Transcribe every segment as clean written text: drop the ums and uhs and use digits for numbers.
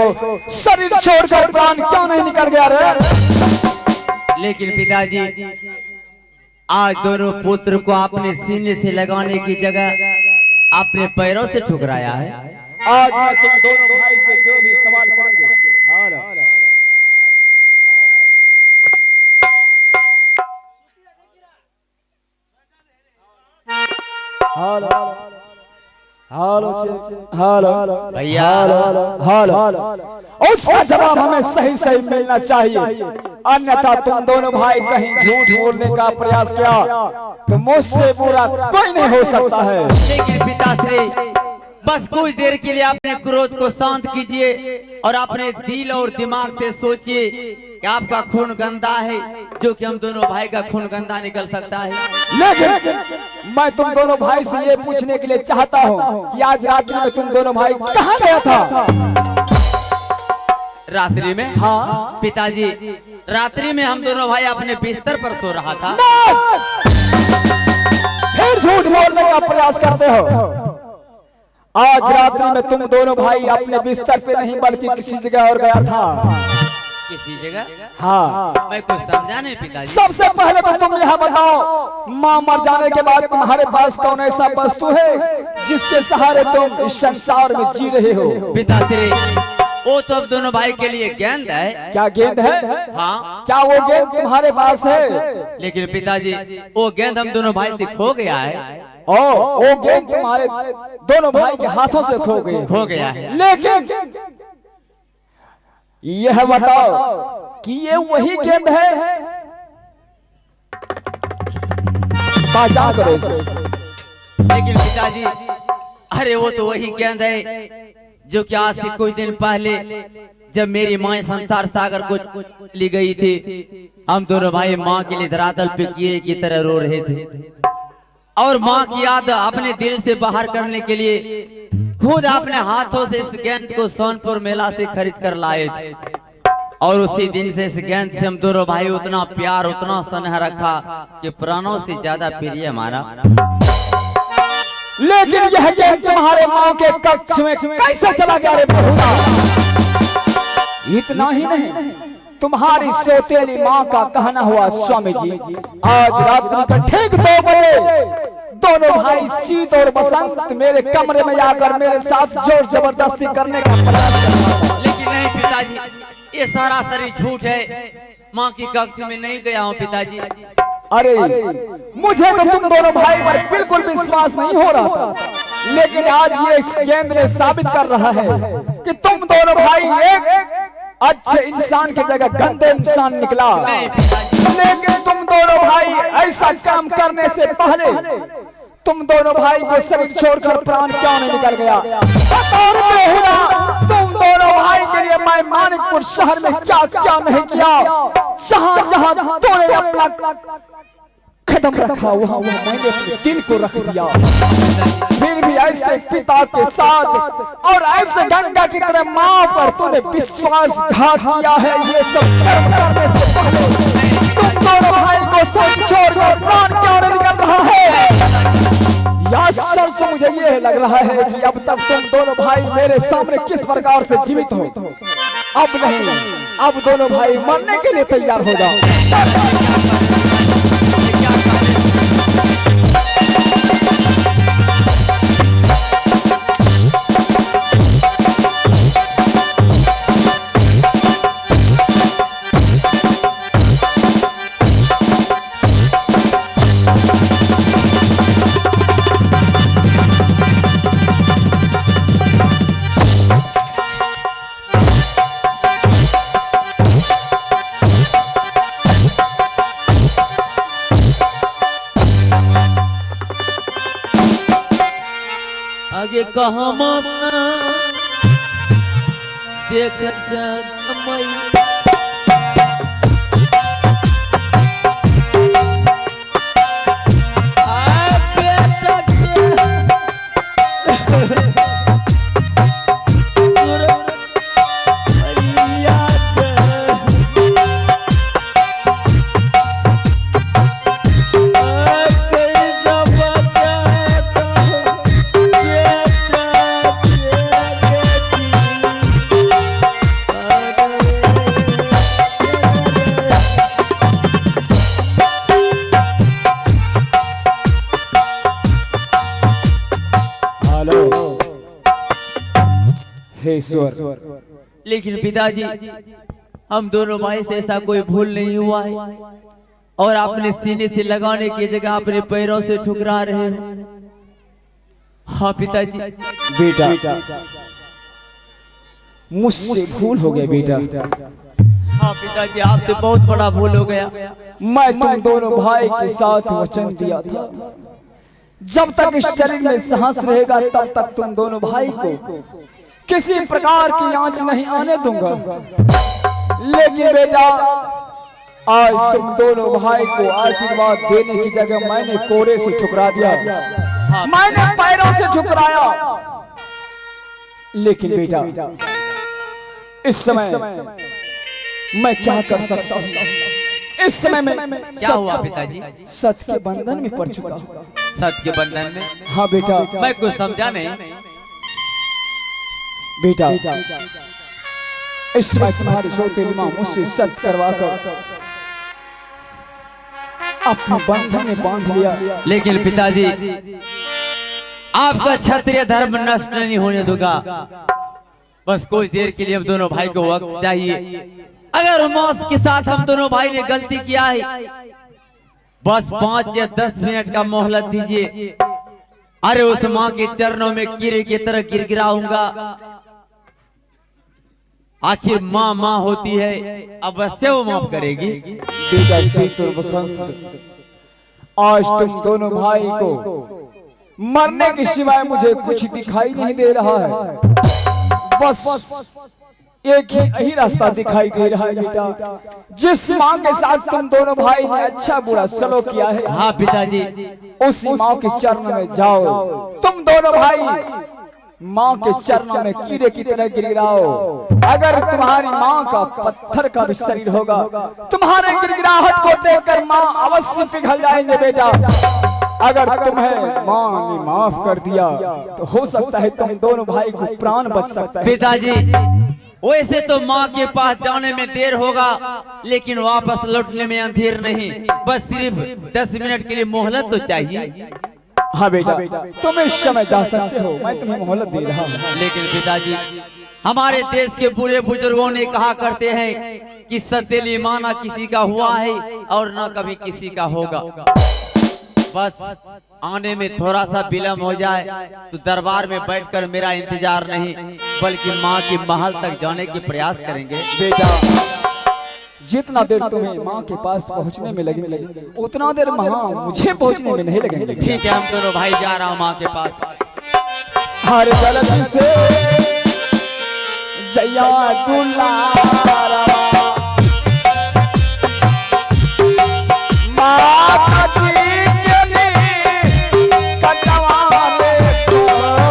को शरीर छोड़कर प्राण क्यों नहीं निकल गया रे? लेकिन पिताजी, आज दोनों पुत्र को आपने सीने से लगाने की जगह अपने पैरों से ठुकराया है। आज मैं तुम दोनों भाई से जो भी सवाल करेंगे, भैया, उसका जवाब हमें सही सही मिलना चाहिए, अन्यथा तुम दोनों भाई कहीं झूठ बोलने का प्रयास किया तो मुझसे बुरा कोई नहीं हो सकता है। लेकिन पिताश्री, बस कुछ देर के लिए अपने क्रोध को शांत कीजिए और अपने दिल और दिमाग से सोचिए कि आपका खून गंदा है, जो कि हम दोनों भाई का खून गंदा निकल सकता है। लेकिन मैं तुम दोनों भाई से ये पूछने के लिए चाहता हूँ कि आज रात्रि में तुम दोनों भाई कहाँ गया था? रात्रि में? हाँ पिताजी, रात्रि में हम दोनों भाई अपने बिस्तर पर सो रहा था। फिर झूठ बोलने का प्रयास करते हो। आज रात्रि में तुम दोनों भाई अपने बिस्तर पे नहीं बल्कि किसी जगह और गया था। किसी जगह? हाँ, मैं कुछ समझा नहीं पिताजी। सबसे पहले तो तुम यह बताओ, माँ मर जाने के बाद तुम्हारे पास कौन ऐसा वस्तु है जिसके सहारे तुम इस संसार में जी रहे हो? पिताश्री, वो तो अब दोनों भाई के लिए गेंद है। क्या गेंद है? हाँ। क्या वो गेंद तुम्हारे पास है? लेकिन पिताजी, वो गेंद हम दोनों भाई से खो गया है। वो गेंद तुम्हारे दोनों भाई के हाथों से खो गया है। लेकिन यह बताओ कि ये वही गेंद है? पहचान करो इसे। लेकिन पिताजी, अरे वो तो वही गेंद है जो कि आज से कुछ दिन पहले जब मेरी माँ संसार सागर को ली गई थी, हम दोनों भाई माँ के लिए धरातल पे कीड़े की तरह रो रहे थे और माँ की याद अपने दिल से बाहर करने के लिए खुद अपने हाथों से इस गेंद को सोनपुर मेला से खरीद कर लाए थे। और उसी दिन से इस गेंद से हम दोनों भाई उतना प्यार, उतना स्नेह रखा कि प्राणों से ज्यादा प्रिय माना। लेकिन यह गेंद तुम्हारे माँ के कक्ष में कैसे चला गया रे बहुधा? इतना ही नहीं, तुम्हारी सौतेली माँ का कहना हुआ स्वामी जी, आज रात्रि का ठीक 2 बजे दोनों भाई शीत और बसंत मेरे कमरे में आकर मेरे साथ जोर जबरदस्ती करने का प्रयास कर रहा था। लेकिन नहीं पिताजी, ये सारा झूठ है। माँ की कक्ष में नहीं गया हूँ पिताजी। अरे मुझे तो तुम दोनों भाई पर बिल्कुल विश्वास नहीं हो रहा था, लेकिन आज ये इस गेंद ने साबित कर रहा है कि तुम दोनों भाई एक अच्छे इंसान की जगह गंदे इंसान निकला। लेकिन तुम दोनों भाई ऐसा काम करने से पहले तुम दोनों भाई को शरीर छोड़कर प्राण क्यों नहीं निकल गया? तुम दोनों भाई के लिए मैं मानिकपुर शहर में क्या क्या नहीं किया, जहां जहां तूने अपना कदम रखा वहां मैंने अपने दिल को रख दिया। फिर भी ऐसे पिता के साथ और ऐसे गंगा की तरह माँ पर तूने विश्वासघात किया है। ये सब कर्म करने से पहले तुम दोनों भाई को सब छोड़कर प्राण क्यों नहीं निकल रहा है? या सच मुझे ये लग रहा है कि अब तक तुम दोनों भाई मेरे सामने किस प्रकार से जीवित हो। अब नहीं, अब दोनों भाई मरने के लिए तैयार हो जाओ। आगे कहाँ माना देख जगमई सिद्धेश्वर। लेकिन पिताजी हम दोनों भाई से ऐसा कोई भूल नहीं हुआ है और आपने सीने से लगाने की जगह अपने पैरों से ठुकरा रहे हो। हाँ पिताजी। बेटा मुझसे भूल हो गया बेटा। हाँ पिताजी आपसे बहुत बड़ा भूल हो गया। मैं तुम दोनों भाई के साथ वचन दिया था जब तक इस शरीर में सांस रहेगा तब तक तुम दोनों भाई को किसी प्रकार की आंच नहीं आने दूंगा। लेकिन बेटा आज तुम दोनों भाई को आशीर्वाद देने की जगह मैंने कोड़े से ठुकरा दिया। मैंने पैरों से ठुकराया। लेकिन बेटा इस समय मैं क्या कर सकता हूँ? इस समय में क्या हुआ पिताजी? सत्य के बंधन में पड़ चुका हूँ। सत्य के बंधन में? हाँ बेटा। मैं कुछ समझा नहीं। बेटा इस समय तुम्हारी सौतेली मां मुझसे सत्य करवा कर अपने बंधन में बांध लिया। लेकिन पिताजी आपका क्षत्रिय धर्म नष्ट नहीं होने दूंगा। बस कुछ देर के लिए हम दोनों भाई को वक्त चाहिए। अगर मौत के साथ हम दोनों भाई ने गलती किया है बस 5 या 10 मिनट का मोहलत दीजिए। अरे उस माँ के चरणों में कीड़े की तरह गिरगिराऊंगा। आखिर माँ माँ होती है, अवश्य वो माफ करेगी। बेटा शीतल बसंत आज तुम दोनों भाई को मरने के सिवाय मुझे कुछ दिखाई नहीं दे रहा है। बस एक ही रास्ता दिखाई दे रहा है बेटा। जिस माँ के साथ तुम दोनों भाई ने अच्छा बुरा सलूक किया है, हाँ पिताजी, उसी माँ के चरण में जाओ। तुम दोनों भाई माँ के चरणों में कीड़े की तरह गिरगिराओ। अगर तुम्हारी माँ का पत्थर का भी शरीर होगा, तुम्हारे गिरगिराहट को देखकर माँ अवश्य पिघल जाएंगे बेटा। अगर तुम्हें माँ ने माफ कर दिया तो हो सकता है तुम दोनों भाई को प्राण बच सकता है। पिताजी वैसे तो माँ के पास जाने में देर होगा, लेकिन वापस लौटने में अंधेर नहीं। बस सिर्फ 10 मिनट के लिए मोहलत तो चाहिए। हाँ बेटा तुम इस समय जा सकते हो, मैं तुम्हें मोहलत दे रहा हूँ। लेकिन पिताजी हमारे देश के बूढ़े बुजुर्गों ने कहा करते हैं कि सौतेली माँ ना किसी का हुआ है और ना कभी किसी का होगा। बस आने में थोड़ा सा विलम्ब हो जाए तो दरबार में बैठकर मेरा इंतजार नहीं बल्कि माँ के महल तक जाने के प्रयास करेंगे। बेटा जितना देर तुम्हें माँ के पास पहुँचने में लगेंगे उतना देर माँ मुझे पहुँचने में नहीं लगेंगे। ठीक है, हम दोनों भाई जा रहा हूँ माँ के पास। हर गलती से जया दुलारा माता जी के लिए कटवाने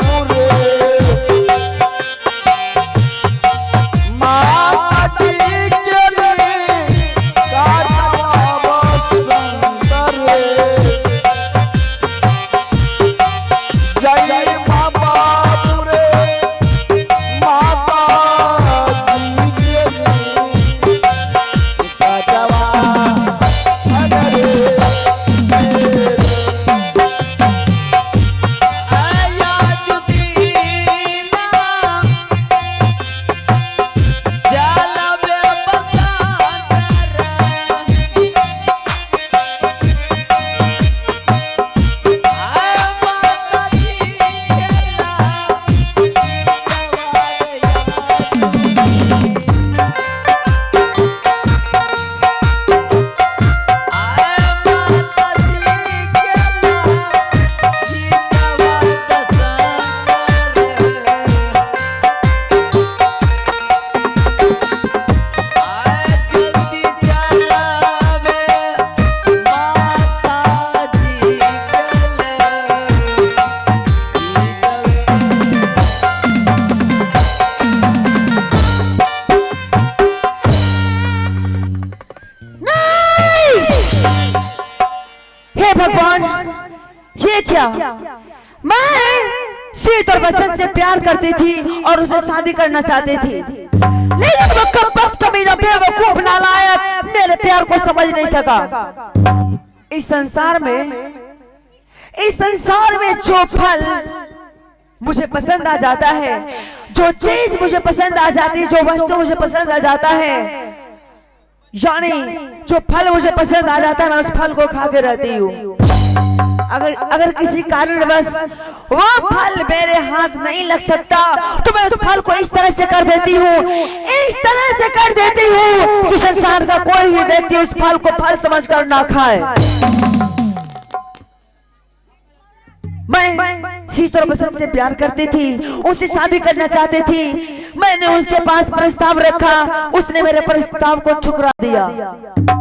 बुरे माता जी के लिए कटवा सुंदर जय बाबा बुरे माता जी के लिए कटवा शीतल बसंत से प्यार करती थी और उसे शादी करना चाहती थी, लेकिन वो कब्बस कमीना बेवकूफ नालायक मेरे प्यार को समझ नहीं सका। इस संसार में जो फल मुझे पसंद आ जाता है, जो चीज मुझे पसंद आ जाती है, जो वस्तु मुझे पसंद आ जाता है, यानी जो फल मुझे पसंद आ जाता है, मैं उस फल को खा के रहती हूँ। अगर किसी कारणवश वो फल मेरे हाथ नहीं लग सकता तो मैं उस फल को इस तरह से कर देती हूँ, इस तरह से कर देती हूँ कि संसार का कोई भी व्यक्ति उस फल को फल समझकर ना खाए। मैं शीतल बसंत से प्यार करती थी, उससे शादी करना चाहती थी। मैंने उसके पास प्रस्ताव रखा, उसने मेरे प्रस्ताव को ठुकरा दिया।